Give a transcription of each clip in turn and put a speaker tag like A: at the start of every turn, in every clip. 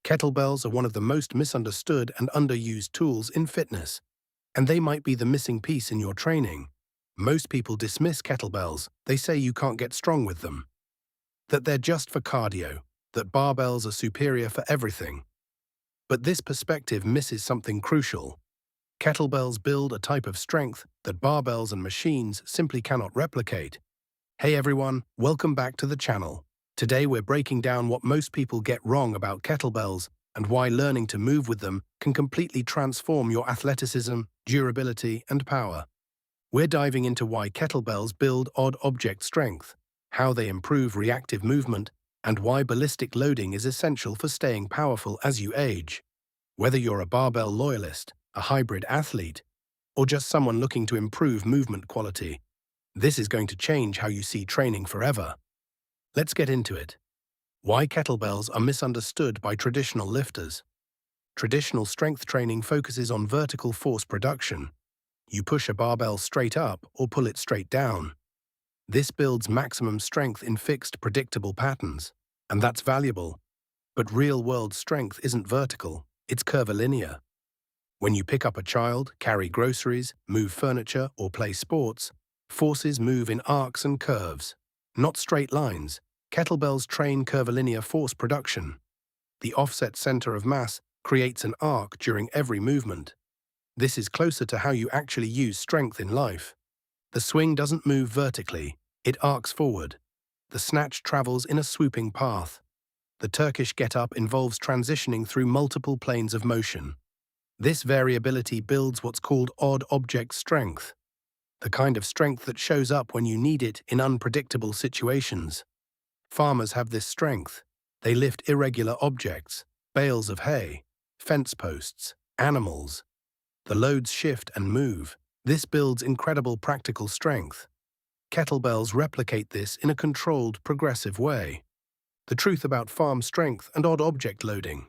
A: Kettlebells are one of the most misunderstood and underused tools in fitness, and they might be the missing piece in your training. Most people dismiss kettlebells. They say you can't get strong with them, that they're just for cardio, that barbells are superior for everything. But this perspective misses something crucial. Kettlebells build a type of strength that barbells and machines simply cannot replicate. Hey everyone, welcome back to the channel. Today we're breaking down what most people get wrong about kettlebells and why learning to move with them can completely transform your athleticism, durability, and power. We're diving into why kettlebells build odd object strength, how they improve reactive movement, and why ballistic loading is essential for staying powerful as you age. Whether you're a barbell loyalist, a hybrid athlete, or just someone looking to improve movement quality, this is going to change how you see training forever. Let's get into it. Why kettlebells are misunderstood by traditional lifters. Traditional strength training focuses on vertical force production. You push a barbell straight up or pull it straight down. This builds maximum strength in fixed, predictable patterns, and that's valuable. But real-world strength isn't vertical, it's curvilinear. When you pick up a child, carry groceries, move furniture, or play sports, forces move in arcs and curves, not straight lines. Kettlebells train curvilinear force production. The offset center of mass creates an arc during every movement. This is closer to how you actually use strength in life. The swing doesn't move vertically, it arcs forward. The snatch travels in a swooping path. The Turkish get-up involves transitioning through multiple planes of motion. This variability builds what's called odd object strength, the kind of strength that shows up when you need it in unpredictable situations. Farmers have this strength. They lift irregular objects, bales of hay, fence posts, animals. The loads shift and move. This builds incredible practical strength. Kettlebells replicate this in a controlled, progressive way. The truth about farm strength and odd object loading.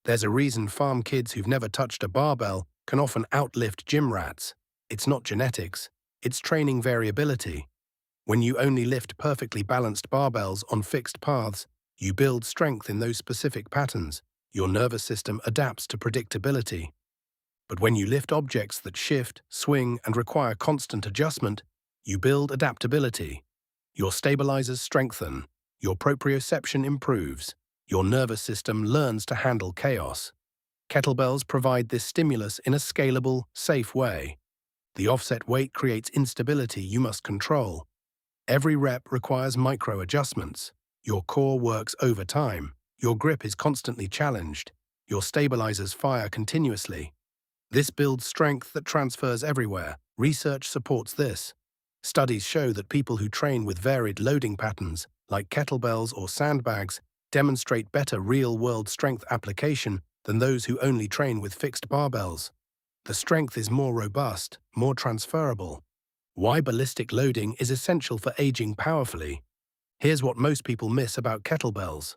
A: There's a reason farm kids who've never touched a barbell can often outlift gym rats. It's not genetics, it's training variability. When you only lift perfectly balanced barbells on fixed paths, you build strength in those specific patterns. Your nervous system adapts to predictability. But when you lift objects that shift, swing, and require constant adjustment, you build adaptability. Your stabilizers strengthen, your proprioception improves, your nervous system learns to handle chaos. Kettlebells provide this stimulus in a scalable, safe way. The offset weight creates instability you must control. Every rep requires micro-adjustments. Your core works over time. Your grip is constantly challenged. Your stabilizers fire continuously. This builds strength that transfers everywhere. Research supports this. Studies show that people who train with varied loading patterns, like kettlebells or sandbags, demonstrate better real-world strength application than those who only train with fixed barbells. The strength is more robust, more transferable. Why ballistic loading is essential for aging powerfully. Here's what most people miss about kettlebells.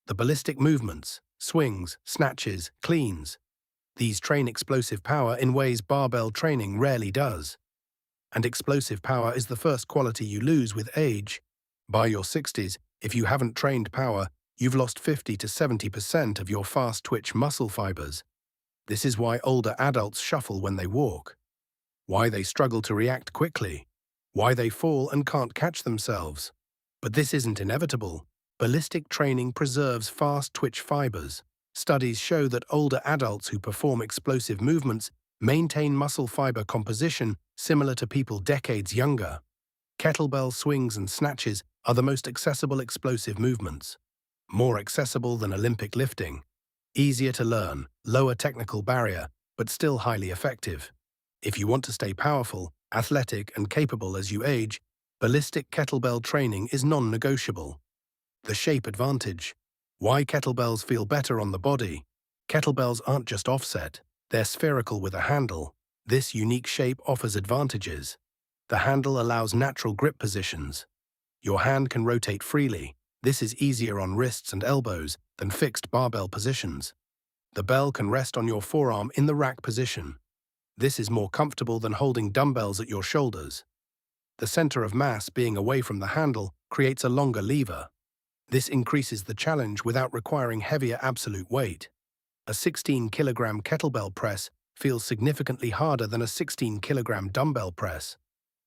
A: The ballistic movements, swings, snatches, cleans. These train explosive power in ways barbell training rarely does. And explosive power is the first quality you lose with age. By your 60s, if you haven't trained power, you've lost 50 to 70% of your fast-twitch muscle fibers. This is why older adults shuffle when they walk. Why they struggle to react quickly. Why they fall and can't catch themselves. But this isn't inevitable. Ballistic training preserves fast-twitch fibers. Studies show that older adults who perform explosive movements maintain muscle fiber composition similar to people decades younger. Kettlebell swings and snatches are the most accessible explosive movements. More accessible than Olympic lifting. Easier to learn, lower technical barrier, but still highly effective. If you want to stay powerful, athletic, and capable as you age, ballistic kettlebell training is non-negotiable. The shape advantage. Why kettlebells feel better on the body. Kettlebells aren't just offset, they're spherical with a handle. This unique shape offers advantages. The handle allows natural grip positions. Your hand can rotate freely. This is easier on wrists and elbows than fixed barbell positions. The bell can rest on your forearm in the rack position. This is more comfortable than holding dumbbells at your shoulders. The center of mass being away from the handle creates a longer lever. This increases the challenge without requiring heavier absolute weight. A 16-kilogram kettlebell press feels significantly harder than a 16-kilogram dumbbell press.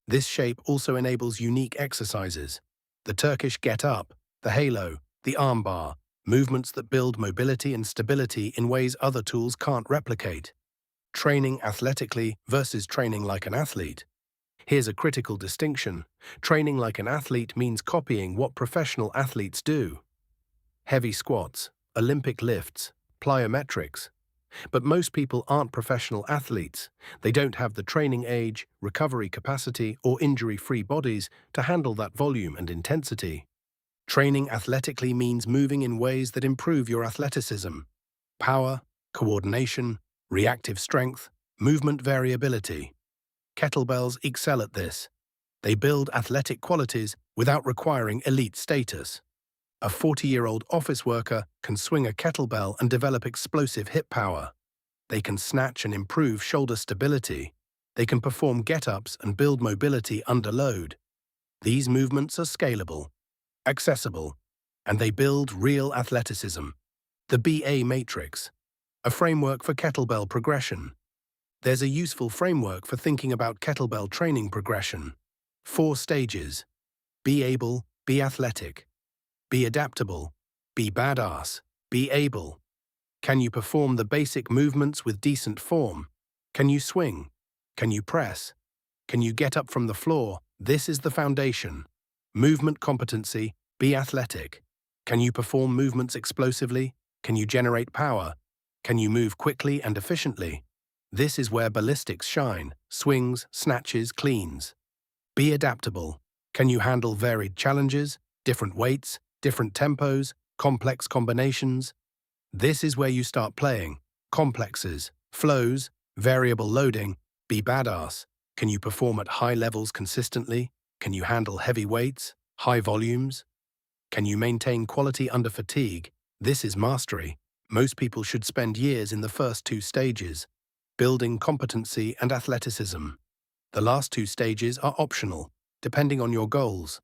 A: This shape also enables unique exercises. The Turkish get-up, the halo, the armbar, movements that build mobility and stability in ways other tools can't replicate. Training athletically versus training like an athlete. Here's a critical distinction. Training like an athlete means copying what professional athletes do. Heavy squats, Olympic lifts, plyometrics. But most people aren't professional athletes. They don't have the training age, recovery capacity, or injury-free bodies to handle that volume and intensity. Training athletically means moving in ways that improve your athleticism. Power, coordination, reactive strength, movement variability. Kettlebells excel at this. They build athletic qualities without requiring elite status. A 40-year-old office worker can swing a kettlebell and develop explosive hip power. They can snatch and improve shoulder stability. They can perform get-ups and build mobility under load. These movements are scalable, accessible, and they build real athleticism. The BA Matrix, a framework for kettlebell progression. There's a useful framework for thinking about kettlebell training progression. 4 stages. Be able, be athletic. Be adaptable, be badass, be able. Can you perform the basic movements with decent form? Can you swing? Can you press? Can you get up from the floor? This is the foundation. Movement competency, be athletic. Can you perform movements explosively? Can you generate power? Can you move quickly and efficiently? This is where ballistics shine, swings, snatches, cleans. Be adaptable. Can you handle varied challenges, different weights, different tempos, complex combinations? This is where you start playing. Complexes, flows, variable loading, be badass. Can you perform at high levels consistently? Can you handle heavy weights, high volumes? Can you maintain quality under fatigue? This is mastery. Most people should spend years in the first 2 stages, building competency and athleticism. The last 2 stages are optional, depending on your goals.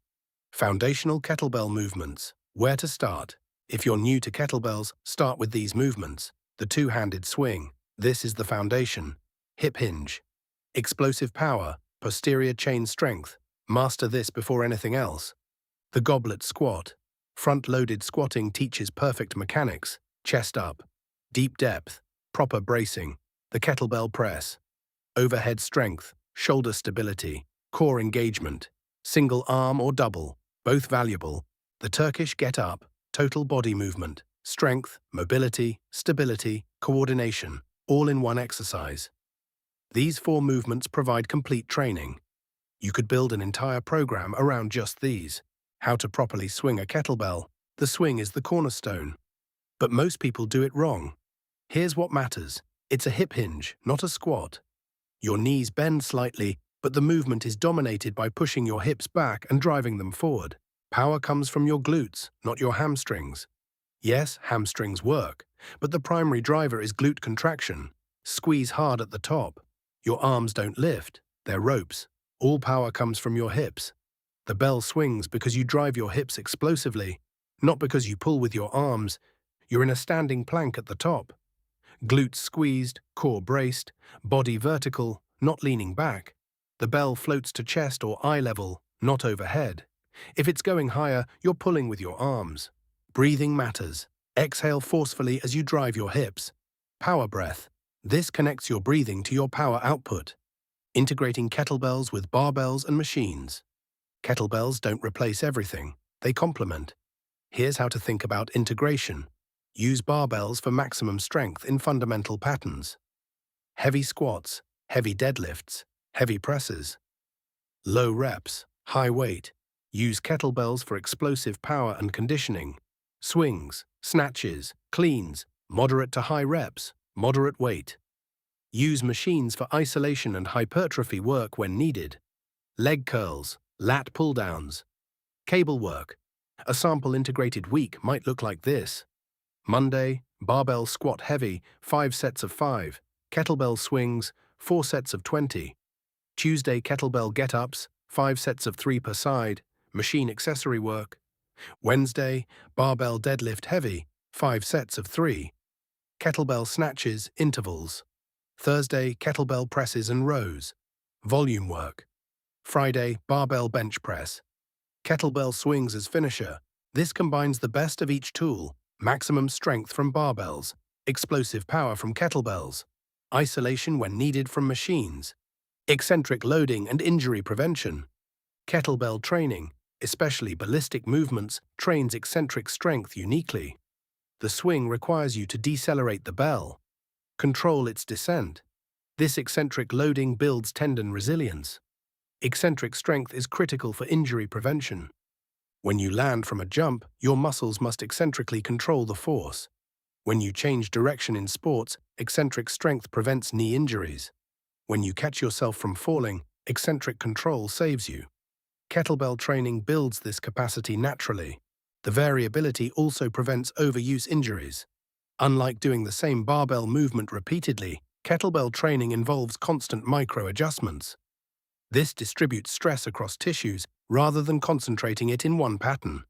A: Foundational kettlebell movements. Where to start? If you're new to kettlebells, start with these movements. The 2-handed swing. This is the foundation. Hip hinge. Explosive power. Posterior chain strength. Master this before anything else. The goblet squat. Front-loaded squatting teaches perfect mechanics. Chest up. Deep depth. Proper bracing. The kettlebell press. Overhead strength. Shoulder stability. Core engagement. Single arm or double, both valuable. The Turkish get-up, total body movement, strength, mobility, stability, coordination, all in one exercise. These 4 movements provide complete training. You could build an entire program around just these. How to properly swing a kettlebell. The swing is the cornerstone. But most people do it wrong. Here's what matters. It's a hip hinge, not a squat. Your knees bend slightly, but the movement is dominated by pushing your hips back and driving them forward. Power comes from your glutes, not your hamstrings. Yes, hamstrings work, but the primary driver is glute contraction. Squeeze hard at the top. Your arms don't lift, they're ropes. All power comes from your hips. The bell swings because you drive your hips explosively, not because you pull with your arms. You're in a standing plank at the top. Glutes squeezed, core braced, body vertical, not leaning back. The bell floats to chest or eye level, not overhead. If it's going higher, you're pulling with your arms. Breathing matters. Exhale forcefully as you drive your hips. Power breath. This connects your breathing to your power output. Integrating kettlebells with barbells and machines. Kettlebells don't replace everything. They complement. Here's how to think about integration. Use barbells for maximum strength in fundamental patterns. Heavy squats, heavy deadlifts, heavy presses. Low reps, high weight. Use kettlebells for explosive power and conditioning. Swings, snatches, cleans, moderate to high reps, moderate weight. Use machines for isolation and hypertrophy work when needed. Leg curls, lat pull-downs. Cable work. A sample integrated week might look like this. Monday, barbell squat heavy, 5 sets of 5. Kettlebell swings, 4 sets of 20. Tuesday, kettlebell get-ups, 5 sets of 3 per side. Machine accessory work. Wednesday, barbell deadlift heavy, 5 sets of 3. Kettlebell snatches, intervals. Thursday, kettlebell presses and rows. Volume work. Friday, barbell bench press. Kettlebell swings as finisher. This combines the best of each tool, maximum strength from barbells, explosive power from kettlebells, isolation when needed from machines, eccentric loading and injury prevention. Kettlebell training, especially ballistic movements, trains eccentric strength uniquely. The swing requires you to decelerate the bell, control its descent. This eccentric loading builds tendon resilience. Eccentric strength is critical for injury prevention. When you land from a jump, your muscles must eccentrically control the force. When you change direction in sports, eccentric strength prevents knee injuries. When you catch yourself from falling, eccentric control saves you. Kettlebell training builds this capacity naturally. The variability also prevents overuse injuries. Unlike doing the same barbell movement repeatedly, kettlebell training involves constant micro-adjustments. This distributes stress across tissues rather than concentrating it in one pattern.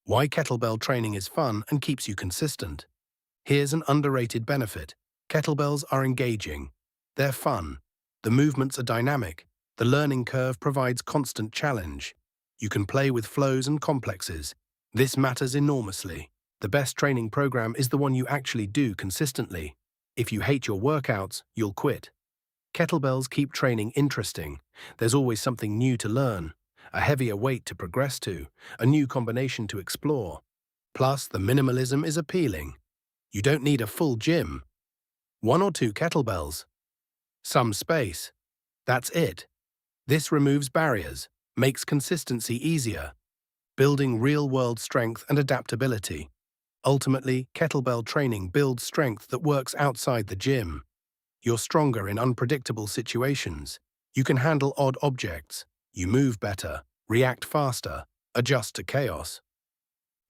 A: Why kettlebell training is fun and keeps you consistent. Here's an underrated benefit. Kettlebells are engaging. They're fun. The movements are dynamic. The learning curve provides constant challenge. You can play with flows and complexes. This matters enormously. The best training program is the one you actually do consistently. If you hate your workouts, you'll quit. Kettlebells keep training interesting. There's always something new to learn, a heavier weight to progress to, a new combination to explore. Plus, the minimalism is appealing. You don't need a full gym. 1 or 2 kettlebells. Some space. That's it. This removes barriers, makes consistency easier, building real-world strength and adaptability. Ultimately, kettlebell training builds strength that works outside the gym. You're stronger in unpredictable situations. You can handle odd objects. You move better, react faster, adjust to chaos.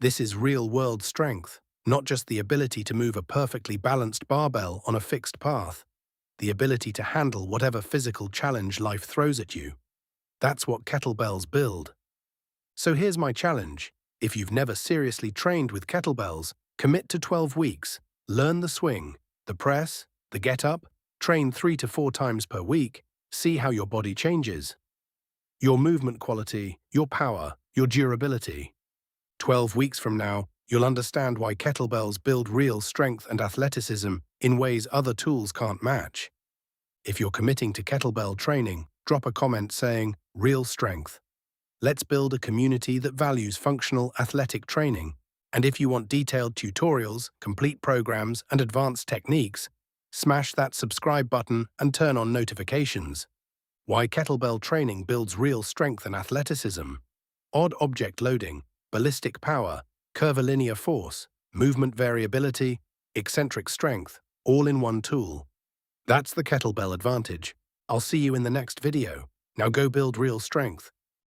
A: This is real-world strength, not just the ability to move a perfectly balanced barbell on a fixed path. The ability to handle whatever physical challenge life throws at you. That's what kettlebells build. So here's my challenge. If you've never seriously trained with kettlebells, commit to 12 weeks. Learn the swing, the press, the get-up, train 3 to 4 times per week, see how your body changes. Your movement quality, your power, your durability. 12 weeks from now, you'll understand why kettlebells build real strength and athleticism in ways other tools can't match. If you're committing to kettlebell training, drop a comment saying, "Real strength." Let's build a community that values functional athletic training. And if you want detailed tutorials, complete programs, and advanced techniques, smash that subscribe button and turn on notifications. Why kettlebell training builds real strength and athleticism. Odd object loading, ballistic power, curvilinear force, movement variability, eccentric strength, all in one tool. That's the kettlebell advantage. I'll see you in the next video. Now go build real strength.